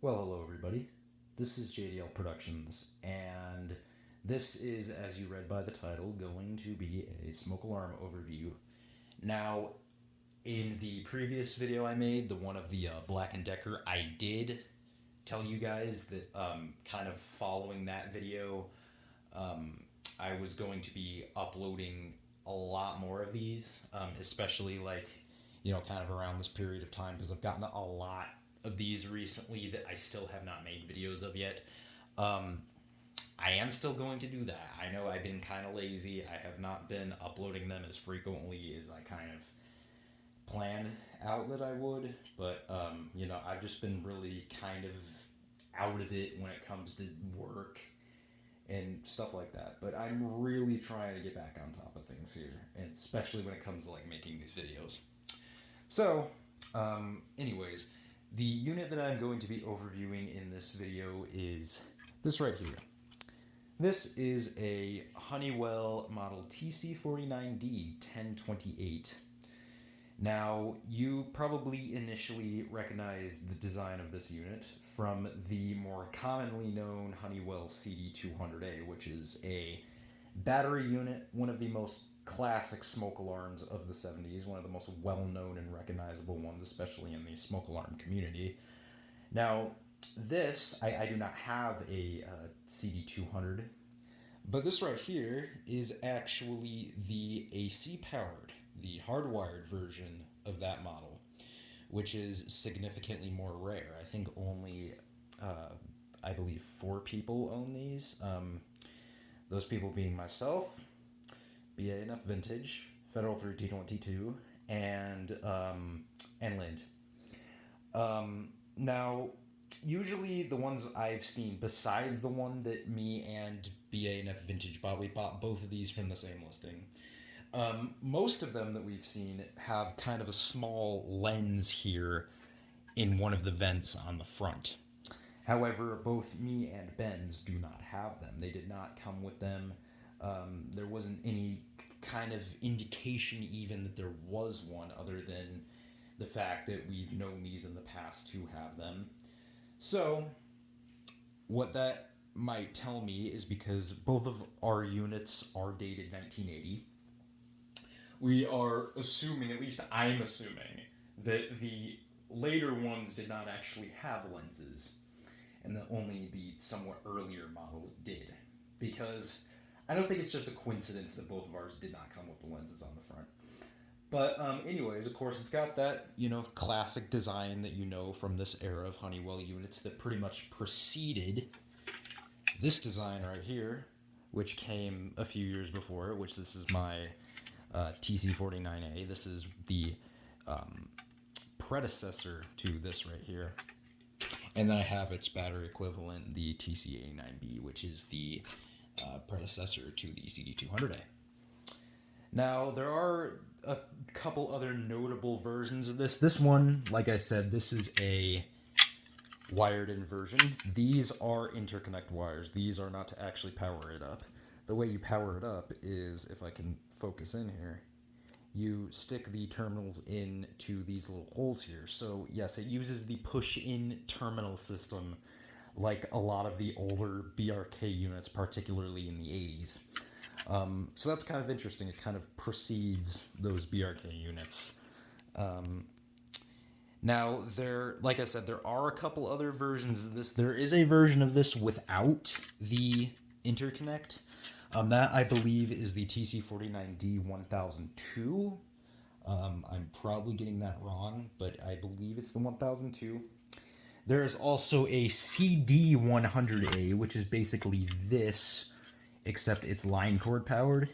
Well, hello everybody. This is JDL Productions, and this is, as you read by the title, going to be a smoke alarm overview. Now, in the previous video I made, the one of the Black & Decker, I did tell you guys that kind of following that video, I was going to be uploading a lot more of these, especially kind of around this period of time, because I've gotten a lot of these recently that I still have not made videos of yet. I am still going to do that. I know I've been kind of lazy. I have not been uploading them as frequently as I kind of planned out that I would, but I've just been really kind of out of it when it comes to work and stuff like that. But I'm really trying to get back on top of things here, and especially when it comes to making these videos. So, anyways, the unit that I'm going to be overviewing in this video is this right here. This is a Honeywell model TC49D-1028. Now, you probably initially recognize the design of this unit from the more commonly known Honeywell CD200A, which is a battery unit, one of the most classic smoke alarms of the 70s, one of the most well-known and recognizable ones, especially in the smoke alarm community. Now, this, I do not have a CD200, but this right here is actually the AC-powered, the hardwired version of that model, which is significantly more rare. I think only, I believe, 4 people own these. Those people being myself, BANF Vintage, Federal 3T22, and Lind. Now, usually the ones I've seen, besides the one that me and BANF Vintage bought, we bought both of these from the same listing. Most of them that we've seen have kind of a small lens here in one of the vents on the front. However, both me and Ben's do not have them. They did not come with them. There wasn't any kind of indication even that there was one, other than the fact that we've known these in the past to have them. So, what that might tell me is, because both of our units are dated 1980, we are assuming, at least I'm assuming, that the later ones did not actually have lenses, and that only the somewhat earlier models did. Because I don't think it's just a coincidence that both of ours did not come with the lenses on the front. But anyways, of course, it's got that, classic design that you know from this era of Honeywell units that pretty much preceded this design right here, which came a few years before, which this is my TC49A. This is the predecessor to this right here. And then I have its battery equivalent, the TC89B, which is the predecessor to the CD200A. Now, there are a couple other notable versions of this. This one, like I said, this is a wired-in version. These are interconnect wires. These are not to actually power it up. The way you power it up is, if I can focus in here, you stick the terminals into these little holes here. So, yes, it uses the push-in terminal system like a lot of the older BRK units, particularly in the 80s. So that's kind of interesting. It kind of precedes those BRK units. Now, like I said, there are a couple other versions of this. There is a version of this without the interconnect. That, I believe, is the TC49D-1002. I'm probably getting that wrong, but I believe it's the 1002. There is also a CD100A, which is basically this, except it's line cord powered.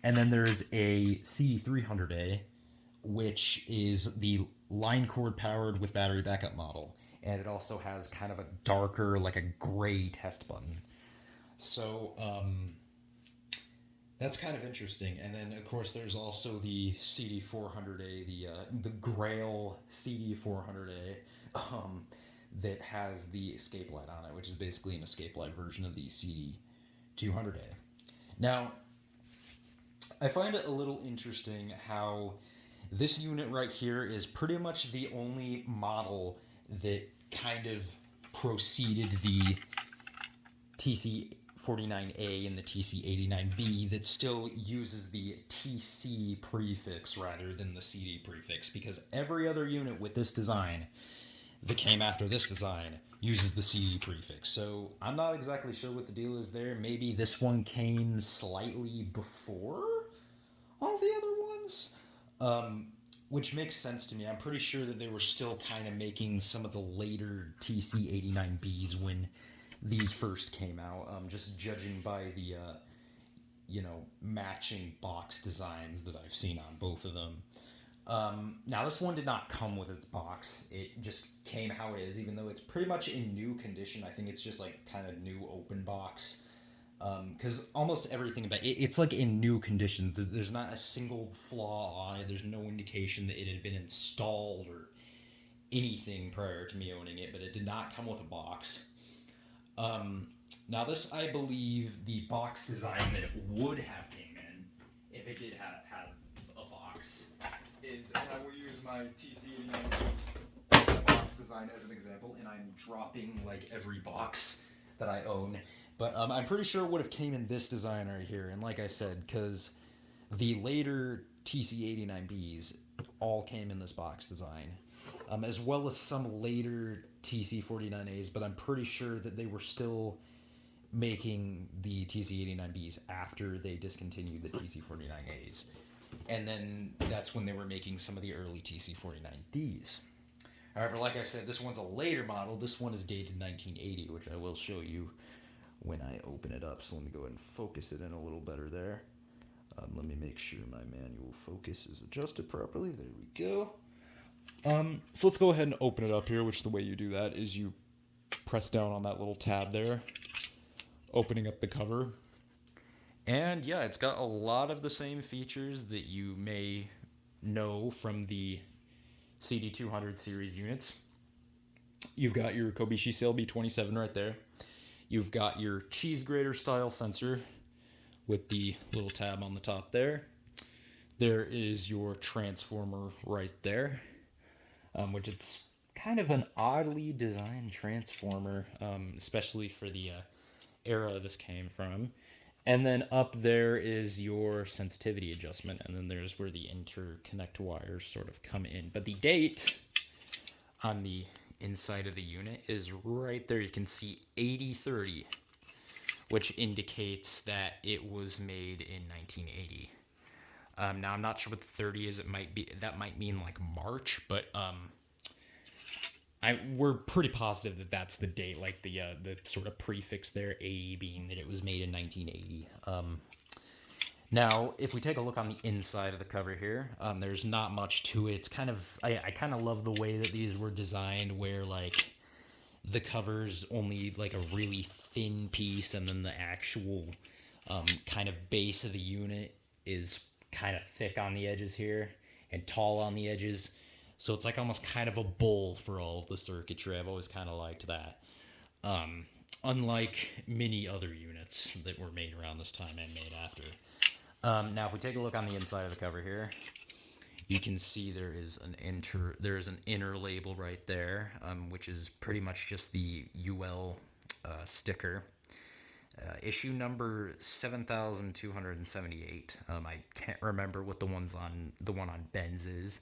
And then there's a CD300A, which is the line cord powered with battery backup model. And it also has kind of a darker, like a gray test button. So, that's kind of interesting. And then, of course, there's also the CD400A, the Grail CD400A, that has the escape light on it, which is basically an escape light version of the CD200A. Now, I find it a little interesting how this unit right here is pretty much the only model that kind of proceeded the TC49A and the TC89B that still uses the TC prefix rather than the CD prefix, because every other unit with this design that came after this design uses the CD prefix. So I'm not exactly sure what the deal is there. Maybe this one came slightly before all the other ones, which makes sense to me. I'm pretty sure that they were still kind of making some of the later TC89Bs when these first came out, just judging by the matching box designs that I've seen on both of them. Now, this one did not come with its box. It just came how it is, even though it's pretty much in new condition. I think it's just like kind of new open box. Because almost everything about it, it's like in new conditions. There's not a single flaw on it. There's no indication that it had been installed or anything prior to me owning it, but it did not come with a box. Now, this, I believe, the box design that it would have came in, if it did have a box, is, and I will use my TC89 box design as an example, and I'm dropping like every box that I own, but I'm pretty sure it would have came in this design right here. And like I said, because the later TC89Bs all came in this box design, as well as some later TC49As, but I'm pretty sure that they were still making the TC89Bs after they discontinued the TC49As. And then that's when they were making some of the early TC49Ds. However, like I said, this one's a later model. This one is dated 1980, which I will show you when I open it up. So let me go ahead and focus it in a little better there. Let me make sure my manual focus is adjusted properly. There we go. So let's go ahead and open it up here, which the way you do that is you press down on that little tab there, opening up the cover. And yeah, it's got a lot of the same features that you may know from the CD200 series units. You've got your Kobishi Sail B27 right there. You've got your cheese grater style sensor with the little tab on the top there. There is your transformer right there, which it's kind of an oddly designed transformer, especially for the era this came from. And then up there is your sensitivity adjustment, and then there's where the interconnect wires sort of come in. But the date on the inside of the unit is right there. You can see 8030, which indicates that it was made in 1980. Now, I'm not sure what the 30 is. That might mean like March, but we're pretty positive that that's the date, like the sort of prefix there, 80 being that it was made in 1980. Now, if we take a look on the inside of the cover here, there's not much to it. It's kind of, I kind of love the way that these were designed, where like the cover's only like a really thin piece, and then the actual kind of base of the unit is kind of thick on the edges here and tall on the edges. So it's like almost kind of a bowl for all of the circuitry. I've always kind of liked that. Unlike many other units that were made around this time and made after. Now, if we take a look on the inside of the cover here, you can see there is an inner label right there, which is pretty much just the UL sticker. Issue number 7278. I can't remember what the one on Benz is.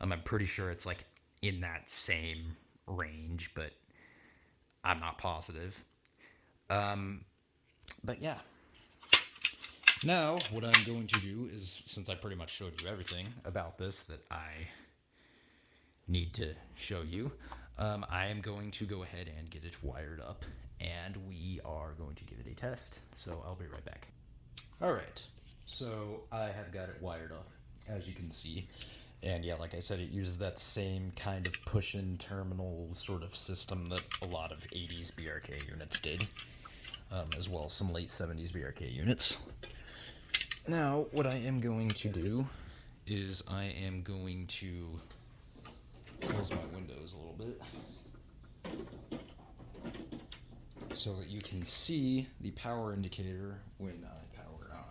I'm pretty sure it's like in that same range, but I'm not positive. But yeah. Now, what I'm going to do is, since I pretty much showed you everything about this that I need to show you, I am going to go ahead and get it wired up, and we are going to give it a test. So I'll be right back. All right. So I have got it wired up, as you can see. And yeah, like I said, it uses that same kind of push-in terminal sort of system that a lot of 80s BRK units did, as well as some late 70s BRK units. Now, what I am going to do is I am going to close my windows a little bit so that you can see the power indicator when I power it on.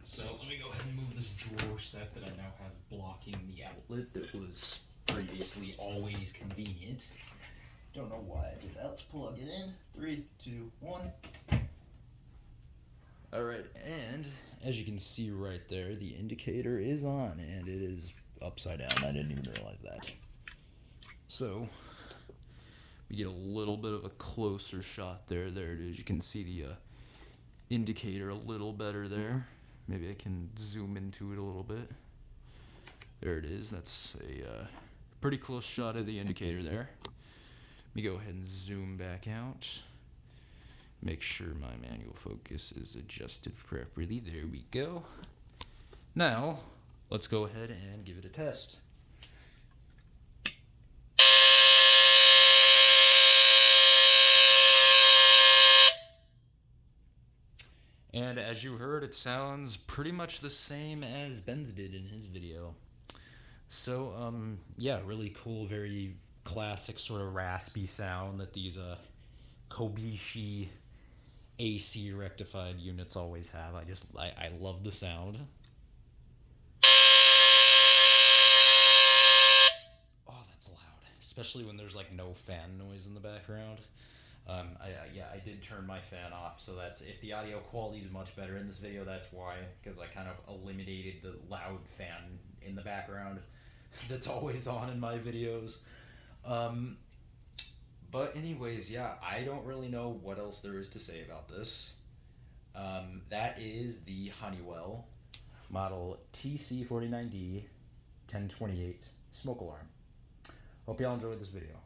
So let me go ahead and move this drawer set that I now have blocking the outlet that was previously always convenient. Don't know why I did that. Let's plug it in. 3, 2, 1. Alright, and as you can see right there, the indicator is on, and it is upside down. I didn't even realize that. So, we get a little bit of a closer shot there. There it is. You can see the indicator a little better there. Maybe I can zoom into it a little bit. There it is. That's a pretty close shot of the indicator there. Let me go ahead and zoom back out. Make sure my manual focus is adjusted properly. There we go. Now, let's go ahead and give it a test. And as you heard, it sounds pretty much the same as Ben's did in his video. So, yeah, really cool, very classic sort of raspy sound that these Kobishi AC rectified units always have. I love the sound. Oh, that's loud, especially when there's like no fan noise in the background. I did turn my fan off, so that's, if the audio quality is much better in this video, that's why, because I kind of eliminated the loud fan in the background that's always on in my videos. But anyways, yeah, I don't really know what else there is to say about this. That is the Honeywell model TC49D-1028 smoke alarm. Hope y'all enjoyed this video.